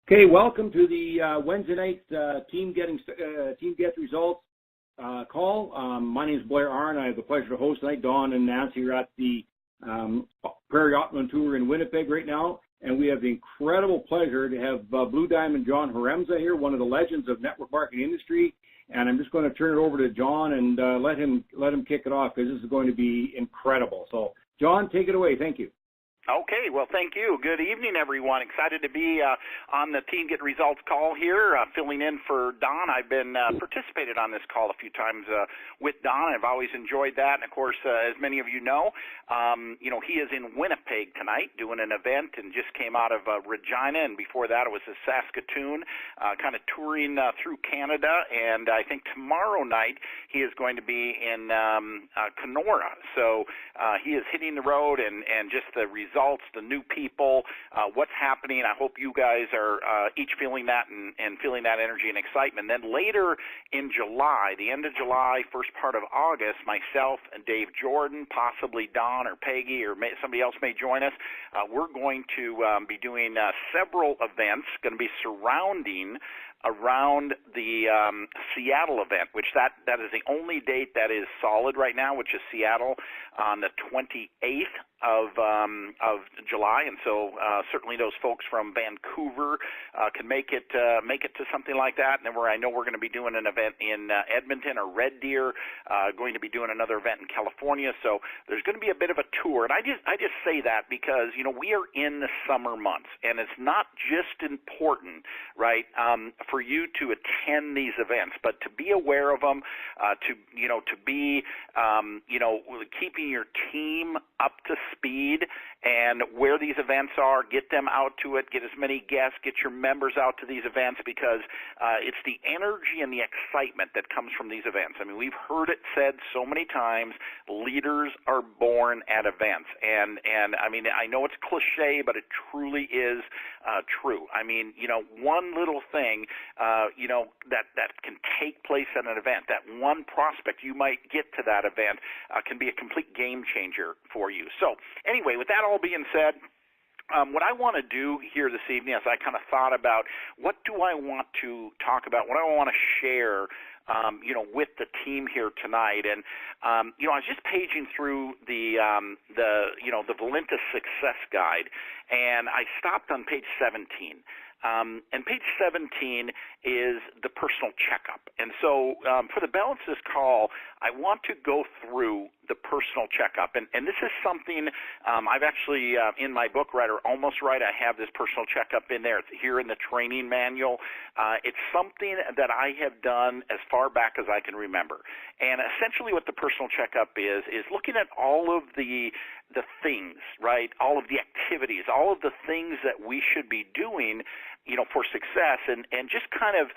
Okay, welcome to the Wednesday night team gets results call. My name is Blair Arnn. I have the pleasure to host tonight. Dawn and Nancy are at the Prairie Optimum Tour in Winnipeg right now, and we have the incredible pleasure to have Blue Diamond John Haremza here, one of the legends of network marketing industry. And I'm just going to turn it over to John and let him kick it off, because this is going to be incredible. So, John, take it away. Thank you. Okay, well, thank you. Good evening, everyone. Excited to be on the Team Get Results call here, filling in for Don. I've been participated on this call a few times with Don. I've always enjoyed that. And, of course, as many of you know, he is in Winnipeg tonight doing an event and just came out of Regina. And before that, it was Saskatoon, kind of touring through Canada. And I think tomorrow night he is going to be in Kenora. So he is hitting the road and just the results, the new people, what's happening. I hope you guys are each feeling that and feeling that energy and excitement. Then later in July, the end of July, first part of August, myself and Dave Jordan, possibly Don or Peggy or somebody else may join us. We're going to be doing several events, going to be surrounding around the Seattle event, which that is the only date that is solid right now, which is Seattle on the 28th of July. And so certainly those folks from Vancouver can make it to something like that. And then I know we're going to be doing an event in Edmonton or Red Deer, going to be doing another event in California. So there's going to be a bit of a tour. And I just say that because we are in the summer months, and it's not just important, right, for you to attend these events, but to be aware of them, to be keeping your team up to speed and where these events are, get them out to it, get as many guests, get your members out to these events, because it's the energy and the excitement that comes from these events. I mean, we've heard it said so many times, leaders are born at events. And I mean, I know it's cliche, but it truly is true. I mean, one little thing, that can take place at an event, that one prospect you might get to that event can be a complete game changer for you. So anyway, with that all being said, what I want to do here this evening, as I kind of thought about what do I want to talk about, what do I want to share, with the team here tonight, and I was just paging through the Valinta Success Guide, and I stopped on page 17. And page 17 is the personal checkup. And so for the balance of this call, I want to go through the personal checkup. And this is something I've actually, in my book, Right or Almost Right, I have this personal checkup in there. It's here in the training manual. It's something that I have done as far back as I can remember. And essentially what the personal checkup is looking at all of the things, right, all of the activities, all of the things that we should be doing, for success, and just kind of,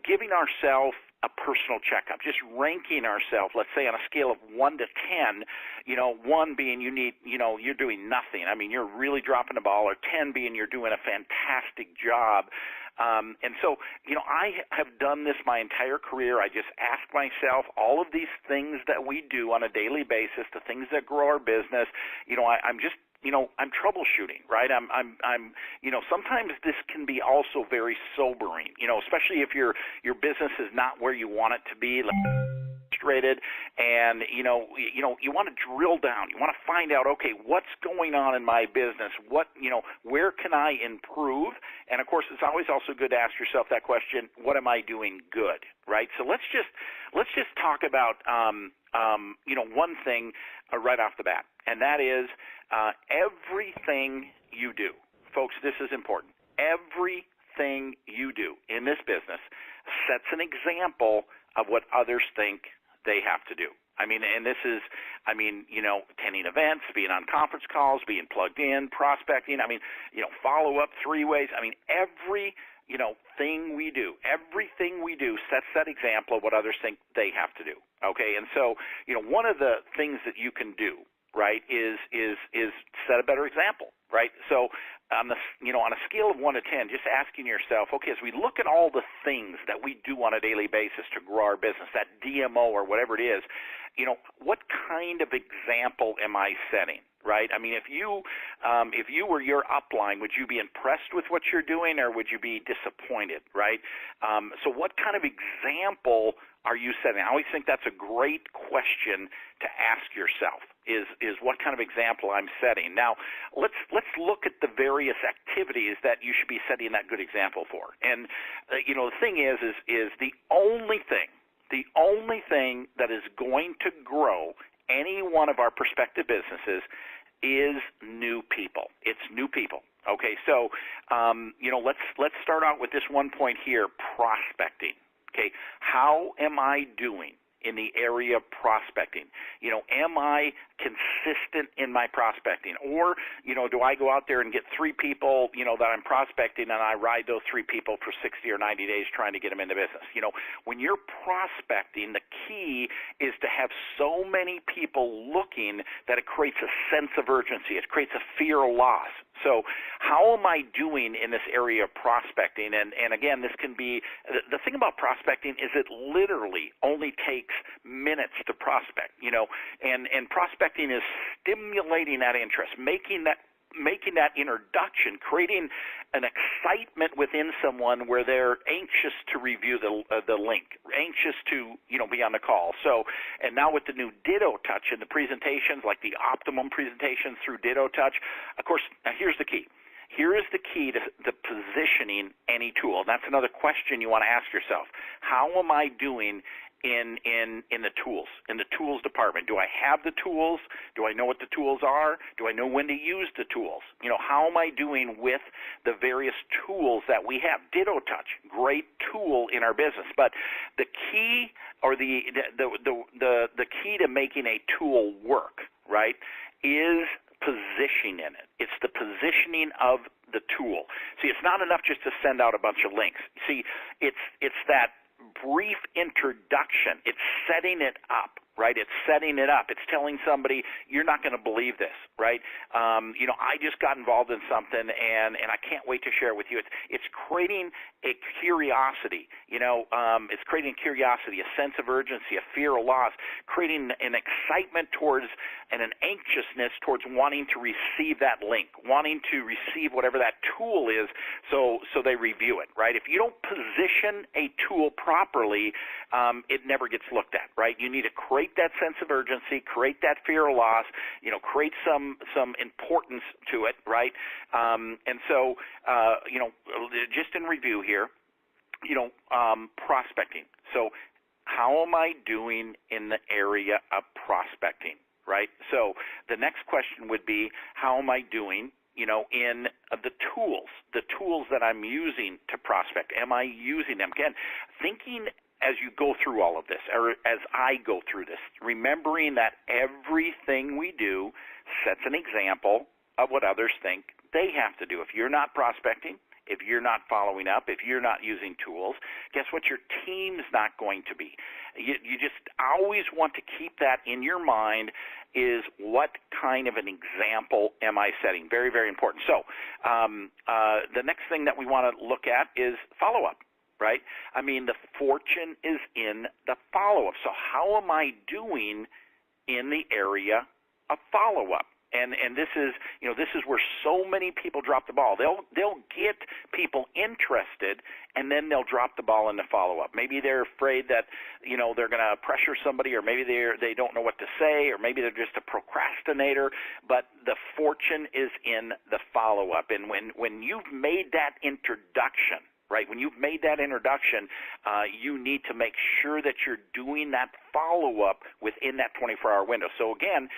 giving ourselves a personal checkup, just ranking ourselves, let's say on a scale of 1 to 10, 1 being you're doing nothing. I mean, you're really dropping the ball, or 10 being you're doing a fantastic job. And so, I have done this my entire career. I just ask myself all of these things that we do on a daily basis, the things that grow our business. I'm just, I'm troubleshooting, right? I'm sometimes this can be also very sobering, especially if your business is not where you want it to be. Frustrated, and you want to drill down. You want to find out, okay, what's going on in my business? Where can I improve? And of course, it's always also good to ask yourself that question: what am I doing good? Right. So let's just talk about one thing right off the bat, and that is everything you do, folks. This is important. Everything you do in this business sets an example of what others think they have to do. I mean, and this is, attending events, being on conference calls, being plugged in, prospecting, follow-up, three-ways. Every, thing we do, everything we do sets that example of what others think they have to do, okay? And so, one of the things that you can do, right, is set a better example, right? So on a scale of 1 to 10, just asking yourself, okay, as we look at all the things that we do on a daily basis to grow our business, that DMO or whatever it is, what kind of example am I setting, right? I mean, if you were your upline, would you be impressed with what you're doing, or would you be disappointed, right? So what kind of example are you setting? I always think that's a great question to ask yourself, is what kind of example I'm setting. Now, let's look at the various activities that you should be setting that good example for. And the thing is the only thing that is going to grow any one of our prospective businesses is new people. It's new people. Okay, so let's start out with this one point here: prospecting. Okay, how am I doing in the area of prospecting? Am I consistent in my prospecting? Or, do I go out there and get 3 people, that I'm prospecting, and I ride those 3 people for 60 or 90 days trying to get them into business? When you're prospecting, the key is to have so many people looking that it creates a sense of urgency. It creates a fear of loss. So how am I doing in this area of prospecting? And again, this can be, the thing about prospecting is it literally only takes minutes to prospect, and prospecting is stimulating that interest, making that introduction, creating an excitement within someone where they're anxious to review the link, anxious to be on the call. So, and now with the new Ditto Touch and the presentations, like the optimum presentations through Ditto Touch, of course, now here's the key. Here is the key to positioning any tool. And that's another question you want to ask yourself. How am I doing in the tools department? Do I have the tools? Do I know what the tools are? Do I know when to use the tools? How am I doing with the various tools that we have? Ditto Touch, great tool in our business, but the key, or the key to making a tool work, right, is positioning in it. It's the positioning of the tool. See, it's not enough just to send out a bunch of links. See, it's that brief introduction. It's setting it up, right? It's setting it up. It's telling somebody, you're not going to believe this, right? I just got involved in something, and I can't wait to share it with you. It's creating a curiosity, it's creating curiosity, a sense of urgency, a fear of loss, creating an excitement towards and an anxiousness towards wanting to receive that link, wanting to receive whatever that tool is, so they review it, right? If you don't position a tool properly, it never gets looked at, right? You need to create that sense of urgency, create that fear of loss, create some importance to it, right? And so, just in review here, prospecting. So how am I doing in the area of prospecting, right? So the next question would be, how am I doing, in the tools that I'm using to prospect? Am I using them? Again, thinking as you go through all of this, or as I go through this, remembering that everything we do sets an example of what others think they have to do. If you're not prospecting, if you're not following up, if you're not using tools, guess what? Your team's not going to be. You just always want to keep that in your mind, is what kind of an example am I setting? Very, very important. So the next thing that we want to look at is follow-up, right? I mean, the fortune is in the follow-up. So how am I doing in the area of follow-up? And this is where so many people drop the ball. They'll get people interested, and then they'll drop the ball in the follow-up. Maybe they're afraid that they're going to pressure somebody, or maybe they don't know what to say, or maybe they're just a procrastinator. But the fortune is in the follow-up. And when you've made that introduction, right, when you've made that introduction, you need to make sure that you're doing that follow-up within that 24-hour window. So again,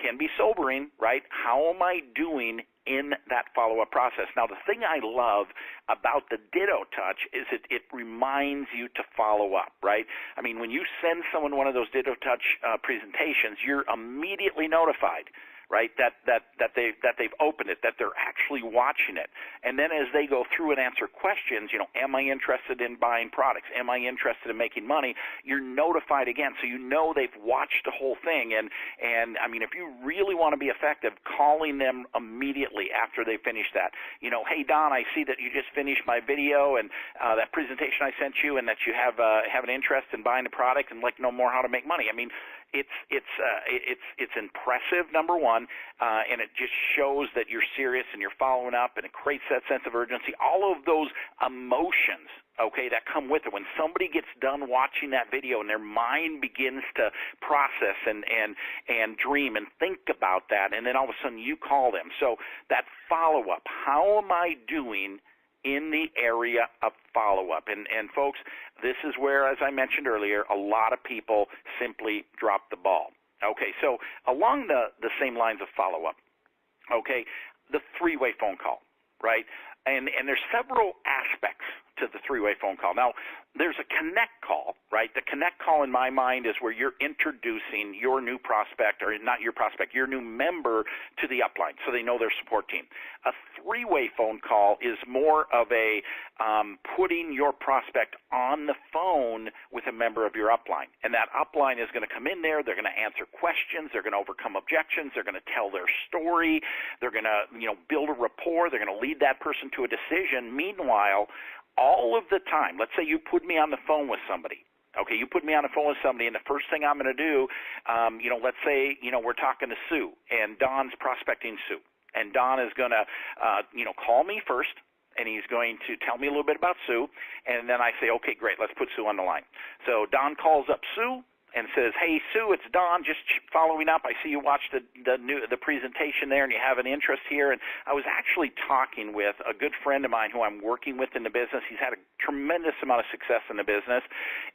can be sobering, right? How am I doing in that follow-up process? Now, the thing I love about the Ditto Touch is it reminds you to follow up, right? I mean, when you send someone one of those Ditto Touch presentations, you're immediately notified, right, that they've opened it, that they're actually watching it. And then as they go through and answer questions, am I interested in buying products? Am I interested in making money? You're notified again, so they've watched the whole thing. And I mean, if you really want to be effective, calling them immediately after they finish that. Hey, Don, I see that you just finished my video and that presentation I sent you, and that you have an interest in buying the product and like to know more how to make money. I mean, it's impressive, number one, and it just shows that you're serious and you're following up, and it creates that sense of urgency. All of those emotions, okay, that come with it. When somebody gets done watching that video and their mind begins to process and dream and think about that, and then all of a sudden you call them. So that follow-up, how am I doing in the area of follow-up? And folks, this is where, as I mentioned earlier, a lot of people simply drop the ball. Okay, so along the same lines of follow-up, okay, the three-way phone call, right? And there's several aspects to the three-way phone call. Now, there's a connect call, right? The connect call in my mind is where you're introducing your new prospect, or not your prospect, your new member to the upline so they know their support team. A three-way phone call is more of a putting your prospect on the phone with a member of your upline. And that upline is going to come in there, they're going to answer questions, they're going to overcome objections, they're going to tell their story, they're going to, build a rapport, they're going to lead that person to a decision. Meanwhile, all of the time, let's say you put me on the phone with somebody. Okay, you put me on the phone with somebody, and the first thing I'm going to do, let's say, we're talking to Sue, and Don's prospecting Sue. And Don is going to, call me first, and he's going to tell me a little bit about Sue. And then I say, okay, great, let's put Sue on the line. So Don calls up Sue and says, hey, Sue, it's Don, just following up. I see you watched the presentation there and you have an interest here. And I was actually talking with a good friend of mine who I'm working with in the business. He's had a tremendous amount of success in the business.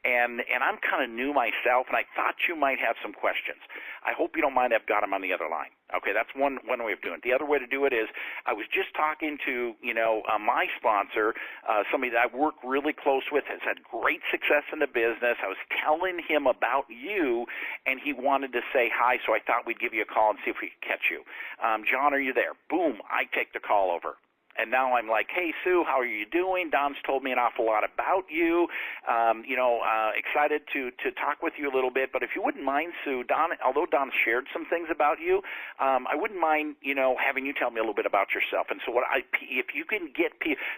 And I'm kind of new myself, and I thought you might have some questions. I hope you don't mind I've got him on the other line. Okay, that's one way of doing it. The other way to do it is I was just talking to, my sponsor, somebody that I work really close with, has had great success in the business. I was telling him about you, and he wanted to say hi, so I thought we'd give you a call and see if we could catch you. John, are you there? Boom, I take the call over. And now I'm like, hey, Sue, how are you doing? Don's told me an awful lot about you. Excited to talk with you a little bit. But if you wouldn't mind, Sue, although Don shared some things about you, I wouldn't mind, having you tell me a little bit about yourself. And so if you can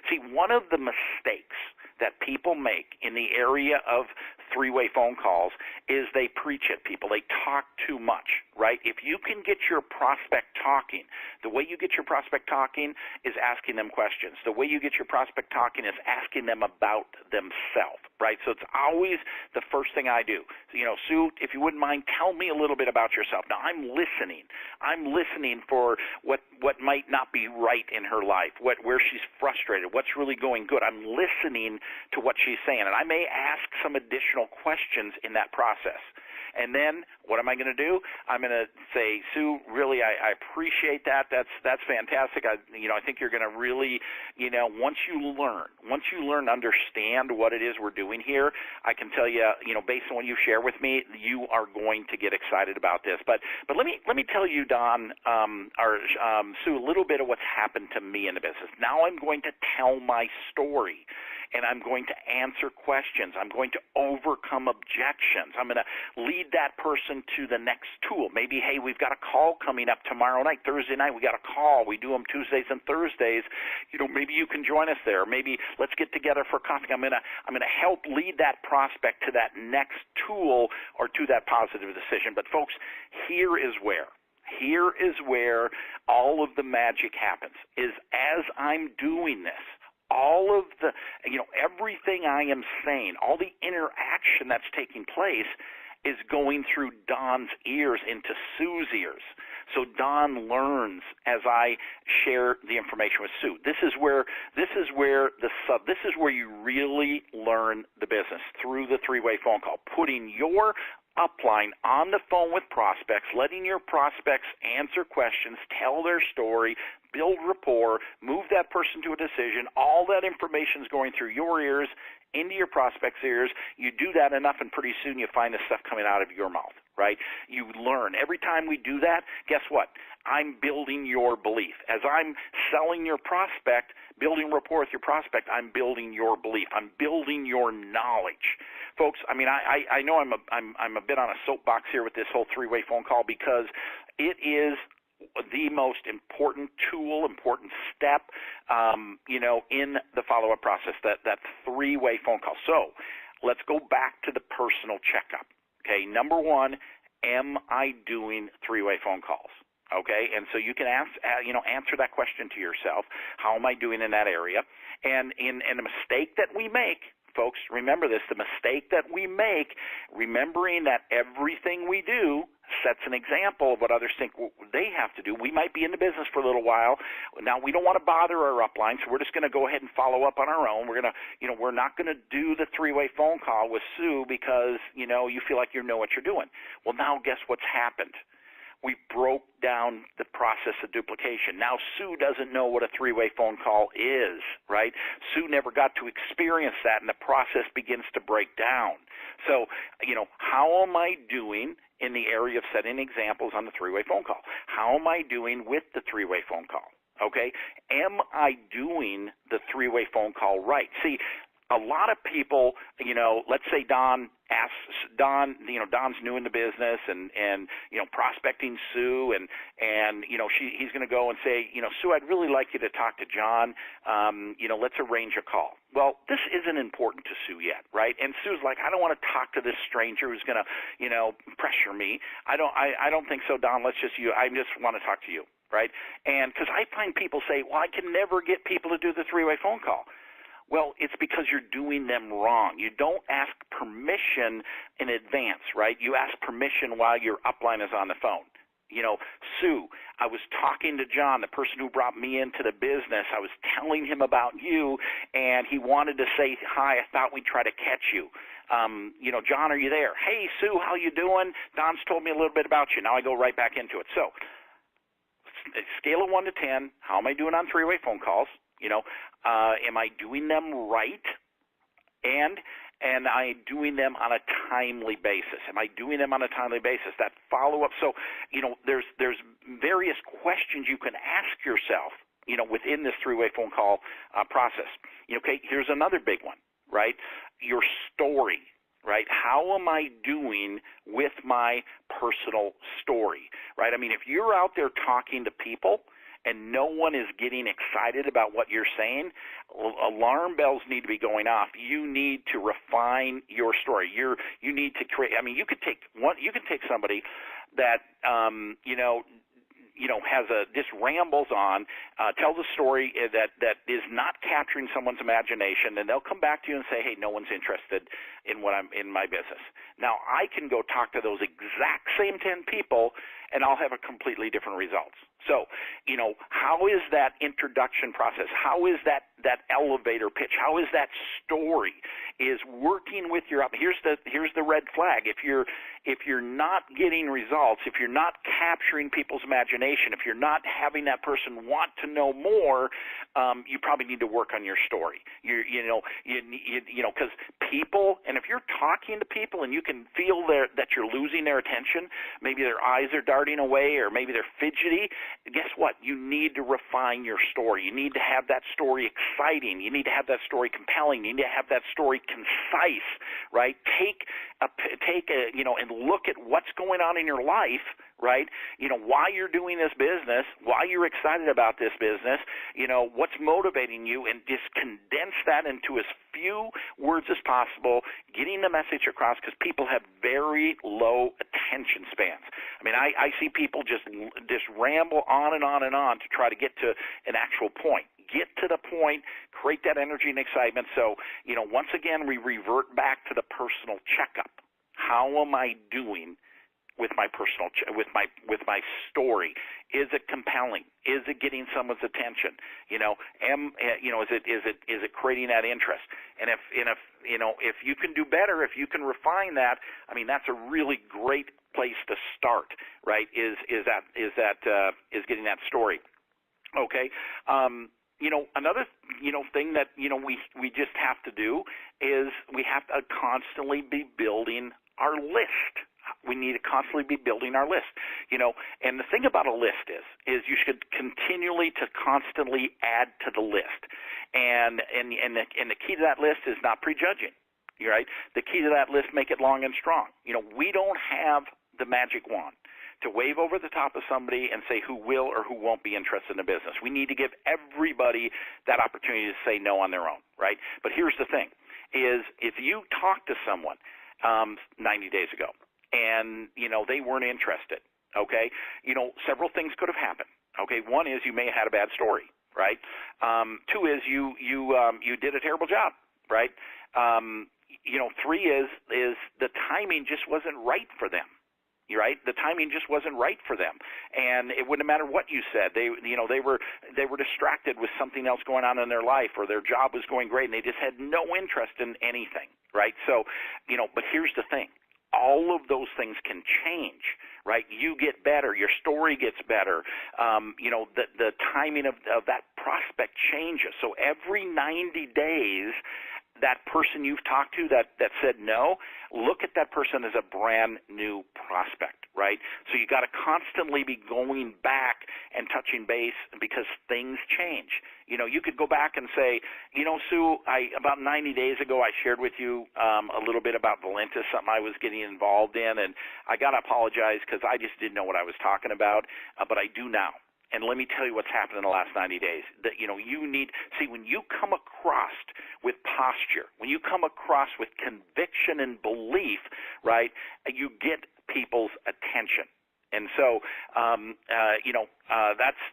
see, one of the mistakes that people make in the area of three-way phone calls is they preach at people. They talk too much, right? If you can get your prospect talking, the way you get your prospect talking is asking them questions. The way you get your prospect talking is asking them about themselves, right? So it's always the first thing I do. So, Sue, if you wouldn't mind, tell me a little bit about yourself. Now, I'm listening. I'm listening for what might not be right in her life, where she's frustrated, what's really going good. I'm listening to what she's saying, and I may ask some additional questions in that process. And then what am I going to do? I'm going to say, Sue, really, I appreciate that. That's fantastic. I think you're going to really, once you learn, understand what it is we're doing here, I can tell you, based on what you share with me, you are going to get excited about this. But let me tell you, Don, Sue, a little bit of what's happened to me in the business. Now I'm going to tell my story, and I'm going to answer questions. I'm going to overcome objections. I'm going to lead that person to the next tool. Maybe, hey, we've got a call coming up tomorrow night, Thursday night. We got a call. We do them Tuesdays and Thursdays. Maybe you can join us there. Maybe let's get together for coffee. I'm going to help lead that prospect to that next tool or to that positive decision. But folks, here is where all of the magic happens, is as I'm doing this, all of the, everything I am saying, all the interaction that's taking place is going through Don's ears into Sue's ears. So Don learns as I share the information with Sue. This is where you really learn the business, through the three-way phone call, putting your upline on the phone with prospects, letting your prospects answer questions, tell their story, build rapport, move that person to a decision. All that information is going through your ears into your prospect's ears. You do that enough, and pretty soon you find the stuff coming out of your mouth, right? You learn. Every time we do that, guess what? I'm building your belief. As I'm selling your prospect, building rapport with your prospect, I'm building your belief. I'm building your knowledge. Folks, I know I'm a bit on a soapbox here with this whole three-way phone call, because it is the most important tool, important step, in the follow-up process, that three-way phone call. So let's go back to the personal checkup. Okay, number one, am I doing three-way phone calls? Okay, and so you can answer that question to yourself. How am I doing in that area? And a mistake that we make, folks, remember this, the mistake that we make, remembering that everything we do sets an example of what others think they have to do. We might be in the business for a little while. Now, we don't want to bother our upline, so we're just going to go ahead and follow up on our own. We're going to, we're not going to do the three-way phone call with Sue because, you feel like you know what you're doing. Well, now guess what's happened? We broke down the process of duplication. Now Sue doesn't know what a three-way phone call is, right? Sue never got to experience that, and the process begins to break down. So, how am I doing in the area of setting examples on the three-way phone call? How am I doing with the three-way phone call? Okay? Am I doing the three-way phone call right? See, a lot of people, let's say Don asks, Don's new in the business and prospecting Sue and he's going to go and say, Sue, I'd really like you to talk to John. Let's arrange a call. Well, this isn't important to Sue yet, right? And Sue's like, I don't want to talk to this stranger who's going to, pressure me. I don't think so, Don. I just want to talk to you, right? And because I find people say, well, I can never get people to do the three-way phone call. Well, it's because you're doing them wrong. You don't ask permission in advance, right? You ask permission while your upline is on the phone. Sue, I was talking to John, the person who brought me into the business. I was telling him about you, and he wanted to say hi. I thought we'd try to catch you. John, are you there? Hey, Sue, how you doing? Don's told me a little bit about you. Now I go right back into it. So, scale of 1 to 10, how am I doing on three-way phone calls? Am I doing them right? And am I doing them on a timely basis? Am I doing them on a timely basis? That follow-up. So, there's various questions you can ask yourself, within this three-way phone call process. Okay, here's another big one, right? Your story, right? How am I doing with my personal story, right? I mean, if you're out there talking to people and no one is getting excited about what you're saying, alarm bells need to be going off. You need to refine your story. You need to create. I mean, you could take somebody that just rambles on, tells a story that is not capturing someone's imagination, and they'll come back to you and say, hey, no one's interested in in my business. Now, I can go talk to those exact same 10 people, and I'll have a completely different results. So, how is that introduction process? How is that elevator pitch? How is that story? Is working with your here's the red flag. If you're not getting results, if you're not capturing people's imagination, if you're not having that person want to know more, you probably need to work on your story. Because people, and if you're talking to people and you can feel that you're losing their attention, maybe their eyes are darting away, or maybe they're fidgety, guess what? You need to refine your story. You need to have that story exciting. You need to have that story compelling. You need to have that story concise, right? Take and look at what's going on in your life, right? Why you're doing this business, why you're excited about this business, what's motivating you, and just condense that into as few words as possible, getting the message across, because people have very low attention spans. I mean, I see people just ramble on and on and on to try to get to an actual point. Get to the point, create that energy and excitement. So, once again, we revert back to the personal checkup. How am I doing with my personal with my story? Is it compelling? Is it getting someone's attention? Is it creating that interest? And if you can do better, if you can refine that, I mean, that's a really great place to start, right? Is getting that story. Okay. Another thing that we just have to do is we have to constantly be building our list. We need to constantly be building our list. And the thing about a list is you should continually to constantly add to the list. And the key to that list is not prejudging. Right? The key to that list, make it long and strong. We don't have the magic wand to wave over the top of somebody and say who will or who won't be interested in the business. We need to give everybody that opportunity to say no on their own, right? But here's the thing, is if you talk to someone 90 days ago and, they weren't interested, okay? Several things could have happened, okay? One is you may have had a bad story, right? Two is you did a terrible job, right? Three is the timing just wasn't right for them. Right, the timing just wasn't right for them, and it wouldn't matter what you said. They were distracted with something else going on in their life, or their job was going great, and they just had no interest in anything. Right, so but here's the thing: all of those things can change. Right, you get better, your story gets better. The timing of that prospect changes. So every 90 days. That person you've talked to that said no, look at that person as a brand new prospect, right? So you got to constantly be going back and touching base because things change. You could go back and say, Sue, about 90 days ago I shared with you a little bit about Valentis, something I was getting involved in, and I got to apologize because I just didn't know what I was talking about, but I do now. And let me tell you what's happened in the last 90 days. That you need, see, when you come across with posture, when you come across with conviction and belief, right, you get people's attention. And so,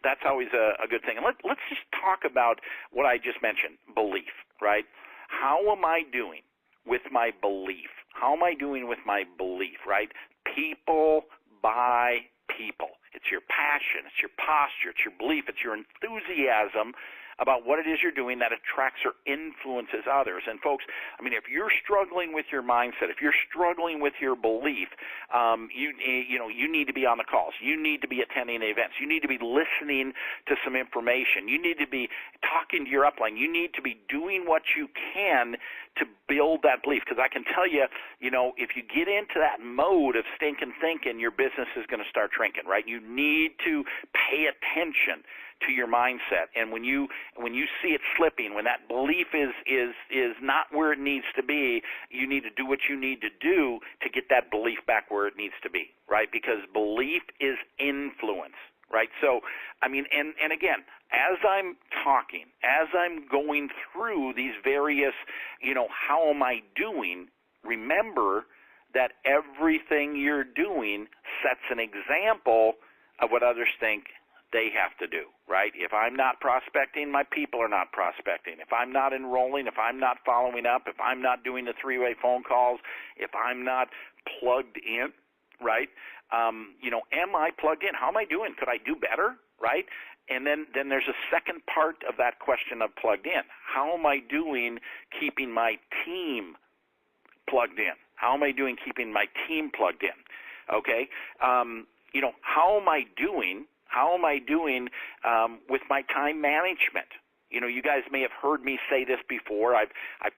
that's always a good thing. And let's just talk about what I just mentioned, belief, right? How am I doing with my belief? How am I doing with my belief, right? People buy people. It's your passion, it's your posture, it's your belief, it's your enthusiasm about what it is you're doing that attracts or influences others. And folks, if you're struggling with your mindset, if you're struggling with your belief, you need to be on the calls. You need to be attending events. You need to be listening to some information. You need to be talking to your upline. You need to be doing what you can to build that belief. Because I can tell you, if you get into that mode of stinking thinking, your business is going to start shrinking, right? You need to pay attention to your mindset, and when you see it slipping, when that belief is not where it needs to be, you need to do what you need to do to get that belief back where it needs to be, right? Because belief is influence, right? So, and again, as I'm talking, as I'm going through these various, how am I doing, remember that everything you're doing sets an example of what others think they have to do, right? If I'm not prospecting, my people are not prospecting. If I'm not enrolling, if I'm not following up, if I'm not doing the three-way phone calls, if I'm not plugged in, right? Am I plugged in? How am I doing? Could I do better, right? And then there's a second part of that question of plugged in. How am I doing keeping my team plugged in? How am I doing keeping my team plugged in? Okay? How am I doing with my time management? You guys may have heard me say this before. I've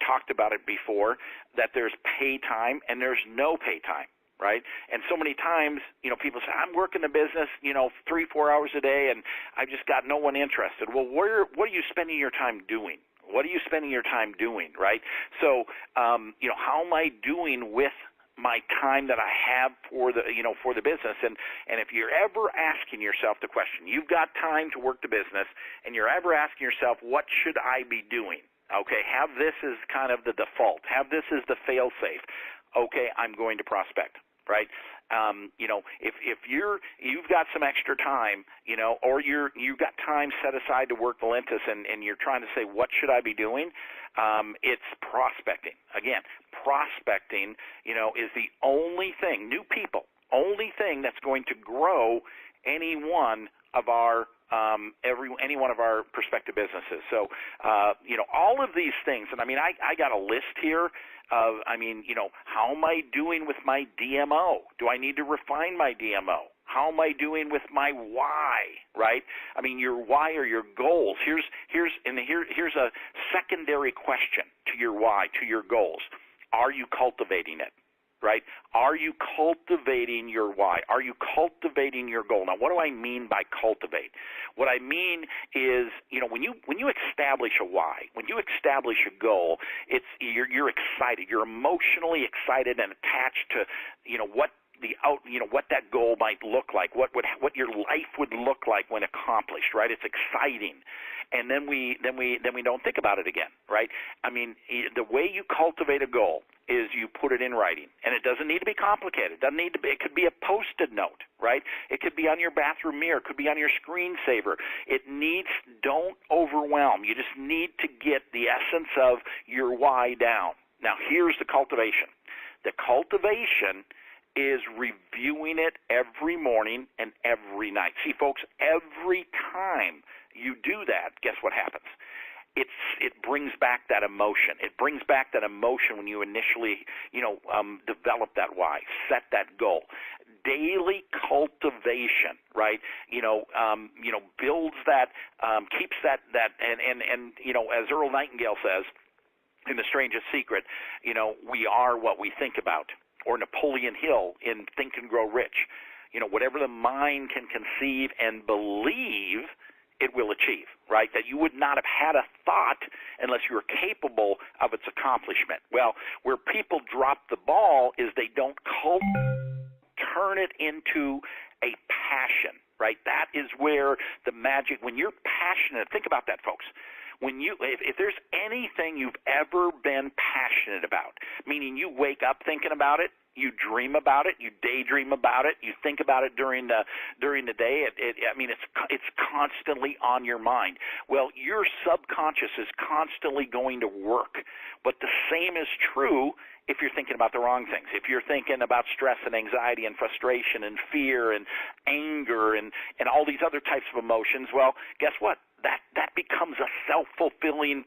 talked about it before, that there's pay time and there's no pay time, right? And so many times, people say, I'm working the business, 3-4 hours a day, and I've just got no one interested. Well, what are you spending your time doing? What are you spending your time doing, right? So, how am I doing with my time that I have for the business? And if you're ever asking yourself the question, you've got time to work the business, and you're ever asking yourself, what should I be doing? Okay, have this as kind of the default. Have this as the fail-safe. Okay, I'm going to prospect, right? If you've got some extra time, or you've got time set aside to work Valentis, and you're trying to say, what should I be doing? It's prospecting. Again, prospecting, is the only thing, new people, only thing that's going to grow any one of our any one of our prospective businesses. So, all of these things, and I got a list here of, how am I doing with my DMO? Do I need to refine my DMO? How am I doing with my why, right? Your why are your goals. Here's a secondary question to your why, to your goals. Are you cultivating it? Right? Are you cultivating your why? Are you cultivating your goal? Now, what do I mean by cultivate? What I mean is, when you establish a why, when you establish a goal, you're excited. You're emotionally excited and attached to, what that goal might look like, what your life would look like when accomplished, right? It's exciting. And then we don't think about it again, right? The way you cultivate a goal is you put it in writing, and it doesn't need to be complicated. It doesn't need to be. It could be a Post-it note, right? It could be on your bathroom mirror. It could be on your screensaver. Don't overwhelm. You just need to get the essence of your why down. Now, here's the cultivation. The cultivation is reviewing it every morning and every night. See, folks, every time you do that, guess what happens? It brings back that emotion. It brings back that emotion when you initially, develop that why, set that goal. Daily cultivation, right? Builds that, keeps that, and as Earl Nightingale says in The Strangest Secret, we are what we think about. Or Napoleon Hill in Think and Grow Rich. Whatever the mind can conceive and believe, it will achieve, right? That you would not have had a thought unless you were capable of its accomplishment. Well, where people drop the ball is they don't turn it into a passion, right? That is where the magic, when you're passionate, think about that, folks. If there's anything you've ever been passionate about, meaning you wake up thinking about it, you dream about it, you daydream about it, you think about it during the day. It's constantly on your mind. Well, your subconscious is constantly going to work, but the same is true if you're thinking about the wrong things. If you're thinking about stress and anxiety and frustration and fear and anger and all these other types of emotions, well, guess what? That becomes a self-fulfilling,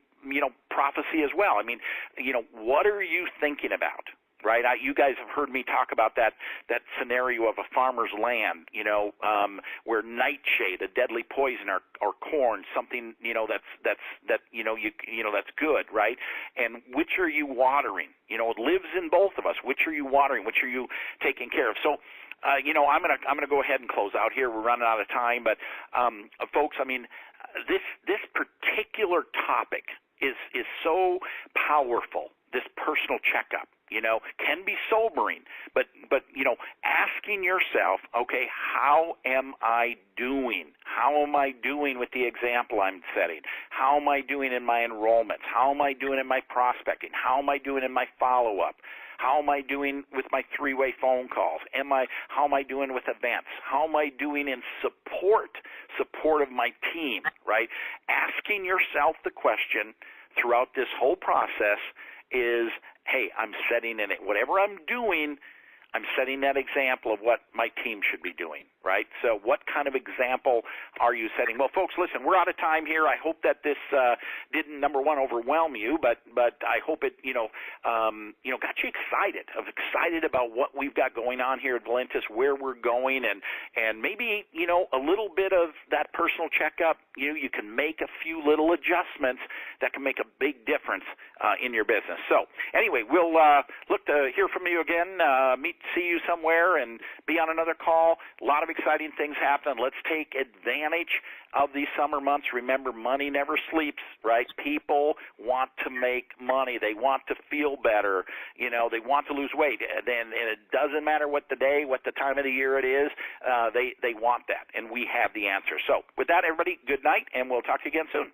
prophecy as well. What are you thinking about? Right, you guys have heard me talk about that scenario of a farmer's land, where nightshade, a deadly poison, or corn, something that's good, right? And which are you watering? It lives in both of us. Which are you watering? Which are you taking care of? So, I'm gonna go ahead and close out here. We're running out of time, but folks, this particular topic is so powerful. This personal checkup, can be sobering, but asking yourself, okay, how am I doing? How am I doing with the example I'm setting? How am I doing in my enrollments? How am I doing in my prospecting? How am I doing in my follow-up? How am I doing with my three-way phone calls? How am I doing with events? How am I doing in support of my team, right? Asking yourself the question throughout this whole process is, hey, I'm setting in it. Whatever I'm doing, I'm setting that example of what my team should be doing, right? So what kind of example are you setting? Well, folks, listen, we're out of time here. I hope that this didn't, number one, overwhelm you, but I hope it, got you excited about what we've got going on here at Valentis, where we're going, and maybe, a little bit of that personal checkup. You can make a few little adjustments that can make a big difference in your business. So anyway, we'll look to hear from you again, see you somewhere, and be on another call. A lot of exciting things happening. Let's take advantage of these summer months. Remember, money never sleeps, right? People want to make money. They want to feel better. They want to lose weight. And it doesn't matter what the day, what the time of the year it is. They want that, and we have the answer. So with that, everybody, good night, and we'll talk to you again soon.